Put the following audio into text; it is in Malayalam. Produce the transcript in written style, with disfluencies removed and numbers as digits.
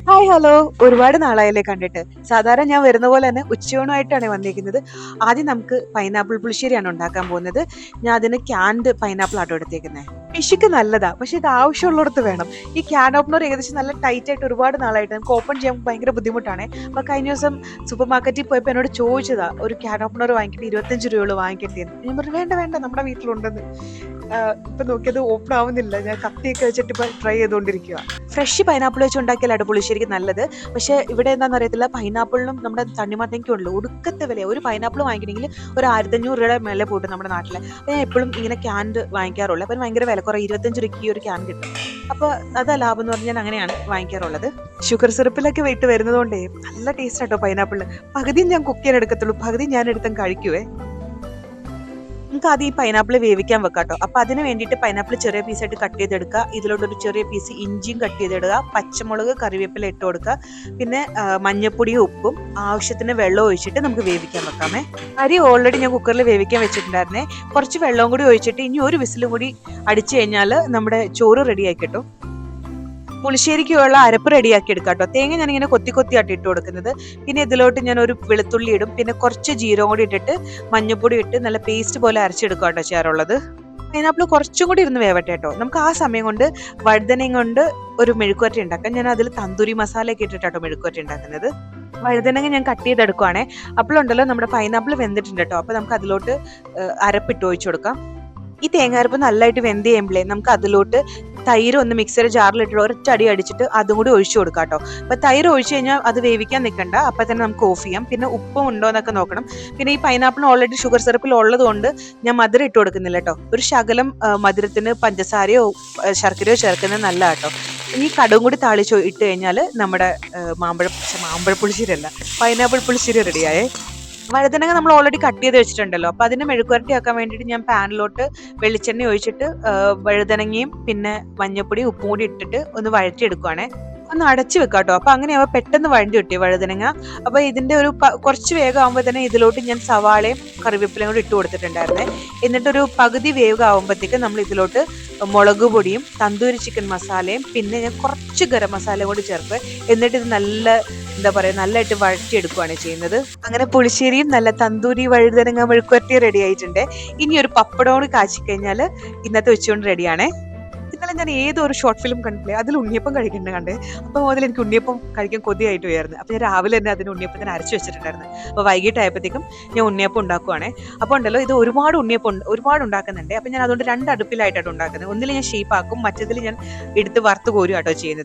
Hi hello. ഒരുപാട് നാളായല്ലേ കണ്ടിട്ട്. സാധാരണ ഞാൻ വരുന്ന പോലെ തന്നെ ഉച്ചയൂണുമായിട്ടാണ് വന്നിരിക്കുന്നത്. ആദ്യം നമുക്ക് പൈനാപ്പിൾ പുളിശ്ശേരിയാണ് ഉണ്ടാക്കാൻ പോകുന്നത്. ഞാൻ അതിന് ക്യാൻഡ് പൈനാപ്പിൾ ആട്ടോ എടുത്തേക്കുന്നത്. ഫിഷിക്ക് നല്ലതാ, പക്ഷെ ഇത് ആവശ്യമുള്ളിടത്ത് വേണം. ഈ ക്യാൻ ഓപ്പണർ ഏകദേശം നല്ല ടൈറ്റ് ആയിട്ട് ഒരുപാട് നാളായിട്ട് നമുക്ക് ഓപ്പൺ ചെയ്യാൻ ഭയങ്കര ബുദ്ധിമുട്ടാണ്. അപ്പോൾ കഴിഞ്ഞ ദിവസം സൂപ്പർ മാർക്കറ്റിൽ പോയപ്പോൾ എന്നോട് ചോദിച്ചതാ ഒരു ക്യാൻ ഓപ്പണർ വാങ്ങിക്കിട്ട് 25 രൂപ വാങ്ങിക്കിട്ടേന്ന്. ഞാൻ പറഞ്ഞു വേണ്ട വേണ്ട, നമ്മുടെ വീട്ടിലുണ്ടെന്ന്. ഇപ്പൊ നോക്കിയത് ഓപ്പൺ ആവുന്നില്ല. ഞാൻ കത്തിയൊക്കെ വെച്ചിട്ട് ഇപ്പൊ ട്രൈ ചെയ്തുകൊണ്ടിരിക്കുക. ഫ്രഷ് പൈനാപ്പിൾ വെച്ച് ഉണ്ടാക്കിയാൽ പുളിശ്ശേരിക്ക് നല്ലത്. പക്ഷെ ഇവിടെ എന്താണെന്ന് അറിയത്തില്ല, പൈനാപ്പിളിനും നമ്മുടെ തണ്ണിമത്തങ്ങയ്ക്കും ഉള്ളൂ ഒടുക്കത്തെ വില. ഒരു പൈനാപ്പിൾ വാങ്ങിക്കണമെങ്കിൽ ഒരു 1500 രൂപയുടെ മേലെ പോയിട്ട് നമ്മുടെ നാട്ടിൽ. അപ്പോൾ ഞാൻ എപ്പോഴും ഇങ്ങനെ ക്യാൻഡ് വാങ്ങിക്കാറുള്ളത്. അപ്പം ഭയങ്കര വില കുറവ്, 25 രൂപയ്ക്ക് ഈ ഒരു ക്യാൻ കിട്ടും. അപ്പോൾ അതാ ലാഭം എന്ന് പറഞ്ഞാൽ അങ്ങനെയാണ് വാങ്ങിക്കാറുള്ളത്. ഷുഗർ സിറപ്പിലൊക്കെ വെയിറ്റ് വരുന്നതുകൊണ്ടേ നല്ല ടേസ്റ്റ് ആട്ടോ പൈനാപ്പിളിന്. പകുതി ഞാൻ കുക്ക് ചെയ്യാൻ എടുക്കത്തുള്ളൂ, പകുതി ഞാൻ എടുത്തും കഴിക്കുവേ. നമുക്ക് ആദ്യം ഈ പൈനാപ്പിൾ വേവിക്കാൻ വെക്കാട്ടോ. അപ്പൊ അതിന് വേണ്ടിയിട്ട് പൈനാപ്പിൾ ചെറിയ പീസായിട്ട് കട്ട് ചെയ്തെടുക്കുക. ഇതിലോട്ടൊരു ചെറിയ പീസ് ഇഞ്ചിയും കട്ട് ചെയ്തിടുക. പച്ചമുളക്, കറിവേപ്പില ഇട്ട് കൊടുക്കുക. പിന്നെ മഞ്ഞപ്പൊടിയും ഉപ്പും ആവശ്യത്തിന് വെള്ളം ഒഴിച്ചിട്ട് നമുക്ക് വേവിക്കാൻ വെക്കാമേ. അരി ഓൾറെഡി ഞാൻ കുക്കറിൽ വേവിക്കാൻ വെച്ചിട്ടുണ്ടായിരുന്നേ. കുറച്ച് വെള്ളവും കൂടി ഒഴിച്ചിട്ട് ഇനി ഒരു വിസിലും കൂടി അടിച്ചു കഴിഞ്ഞാൽ നമ്മുടെ ചോറ് റെഡി ആയി കിട്ടും. പുളിശ്ശേരിക്കുള്ള അരപ്പ് റെഡിയാക്കി എടുക്കാം കേട്ടോ. തേങ്ങ ഞാനിങ്ങനെ കൊത്തി കൊത്തിയായിട്ട് ഇട്ട് കൊടുക്കുന്നത്. പിന്നെ ഇതിലോട്ട് ഞാൻ ഒരു വെളുത്തുള്ളി ഇടും. പിന്നെ കുറച്ച് ജീരകം കൂടി ഇട്ടിട്ട് മഞ്ഞപ്പൊടി ഇട്ട് നല്ല പേസ്റ്റ് പോലെ അരച്ചെടുക്കുക കേട്ടോ ചെയ്യാറുള്ളത്. പൈനാപ്പിൾ കുറച്ചും കൂടി ഇരുന്ന് വേവട്ടെ കേട്ടോ. നമുക്ക് ആ സമയം കൊണ്ട് വഴുതനയും കൊണ്ട് ഒരു മെഴുക്കുവരട്ടി ഉണ്ടാക്കാം. ഞാൻ അതിൽ തന്തൂരി മസാലയൊക്കെ ഇട്ടിട്ടാട്ടോ മെഴുക്കുവരട്ടി ഉണ്ടാക്കുന്നത്. വഴുതനങ്ങ ഞാൻ കട്ട് ചെയ്തെടുക്കുവാണേ. അപ്പോഴുണ്ടല്ലോ നമ്മുടെ പൈനാപ്പിൾ വെന്തിട്ടുണ്ട് കേട്ടോ. അപ്പൊ നമുക്ക് അതിലോട്ട് അരപ്പിട്ട് ഒഴിച്ചു കൊടുക്കാം. ഈ തേങ്ങാരപ്പ് നല്ലതായിട്ട് വെന്ത് ചെയ്യുമ്പോഴേ നമുക്ക് അതിലോട്ട് തൈര് ഒന്ന് മിക്സർ ജാറിലിട്ട് ഒരൊറ്റടി അടിച്ചിട്ട് അതും കൂടി ഒഴിച്ചു കൊടുക്കാം കേട്ടോ. അപ്പൊ തൈര് ഒഴിച്ചു കഴിഞ്ഞാൽ അത് വേവിക്കാൻ നിൽക്കണ്ട, അപ്പൊ തന്നെ നമുക്ക് ഓഫ് ചെയ്യാം. പിന്നെ ഉപ്പും ഉണ്ടോ എന്നൊക്കെ നോക്കണം. പിന്നെ ഈ പൈനാപ്പിൾ ഓൾറെഡി ഷുഗർ സിറപ്പിൽ ഉള്ളത് കൊണ്ട് ഞാൻ മധുരം ഇട്ട് കൊടുക്കുന്നില്ല കേട്ടോ. ഒരു ശകലം മധുരത്തിന് പഞ്ചസാരയോ ശർക്കരയോ ചേർക്കുന്നത് നല്ല കേട്ടോ. ഇനി കടുകും കൂടി താളിച്ച് ഇട്ട് കഴിഞ്ഞാൽ നമ്മുടെ മാമ്പഴ പുളിശ്ശേരി അല്ല, പൈനാപ്പിൾ പുളിശ്ശേരി റെഡിയായേ. വഴുതനങ്ങ നമ്മൾ ഓൾറെഡി കട്ട് ചെയ്ത് വെച്ചിട്ടുണ്ടല്ലോ. അപ്പൊ അതിന് മെഴുക്കുവരട്ടി ആക്കാൻ വേണ്ടിയിട്ട് ഞാൻ പാനിലോട്ട് വെളിച്ചെണ്ണ ഒഴിച്ചിട്ട് വഴുതനങ്ങയും പിന്നെ മഞ്ഞപ്പൊടി ഉപ്പും കൂടി ഇട്ടിട്ട് ഒന്ന് വഴറ്റിയെടുക്കുവാണേ. ഒന്ന് അടച്ചു വെക്കാം കേട്ടോ. അപ്പൊ അങ്ങനെയാവുമ്പോൾ പെട്ടെന്ന് വഴണ്ടി കിട്ടി വഴുതനങ്ങ. അപ്പൊ ഇതിന്റെ ഒരു കുറച്ച് വേഗം ആകുമ്പോൾ തന്നെ ഇതിലോട്ട് ഞാൻ സവാളയും കറിവേപ്പിലയും കൂടി ഇട്ട് കൊടുത്തിട്ടുണ്ടായിരുന്നേ. എന്നിട്ടൊരു പകുതി വേഗം ആകുമ്പോഴത്തേക്ക് നമ്മൾ ഇതിലോട്ട് മുളക് പൊടിയും തന്തൂരി ചിക്കൻ മസാലയും പിന്നെ ഞാൻ കുറച്ച് ഗരം മസാലയും കൂടി ചേർക്കുക. എന്നിട്ട് ഇത് നല്ല നല്ലതായിട്ട് വഴറ്റിയെടുക്കുകയാണ് ചെയ്യുന്നത്. അങ്ങനെ പുളിശ്ശേരിയും നല്ല തന്തൂരി വഴുതനങ്ങ മെഴുക്കുവരട്ടി റെഡി ആയിട്ടുണ്ട്. ഇനി ഒരു പപ്പടം കൂടി കാച്ചിക്കഴിഞ്ഞാൽ ഇന്നത്തെ ഉച്ചകൊണ്ട് റെഡിയാണേ. ഇന്നലെ ഞാൻ ഏതൊരു ഷോർട്ട് ഫിലിം കണ്ടില്ലേ, അതിൽ ഉണ്ണിയപ്പം കഴിക്കേണ്ടത് കണ്ടേ. അപ്പൊ മുതൽ എനിക്ക് ഉണ്ണിയപ്പം കഴിക്കാൻ കൊതിയായിട്ട് വരുന്നത്. അപ്പൊ ഞാൻ രാവിലെ തന്നെ അതിന് ഉണ്ണിയപ്പത്തിന് അരച്ചു വെച്ചിട്ടുണ്ടായിരുന്നു. അപ്പൊ വൈകിട്ടായപ്പോഴത്തേക്കും ഞാൻ ഉണ്ണിയപ്പം ഉണ്ടാക്കുവാണേ. അപ്പൊ ഉണ്ടല്ലോ ഇത് ഒരുപാട് ഉണ്ടാക്കുന്നുണ്ട്. അപ്പൊ ഞാൻ അതുകൊണ്ട് 2 അടുപ്പിലായിട്ടാണ് ഉണ്ടാക്കുന്നത്. ഒന്നിൽ ഞാൻ ഷേപ്പ് ആക്കും, മറ്റതിൽ ഞാൻ എടുത്ത് വറുത്ത് കോരും കേട്ടോ ചെയ്യുന്നത്.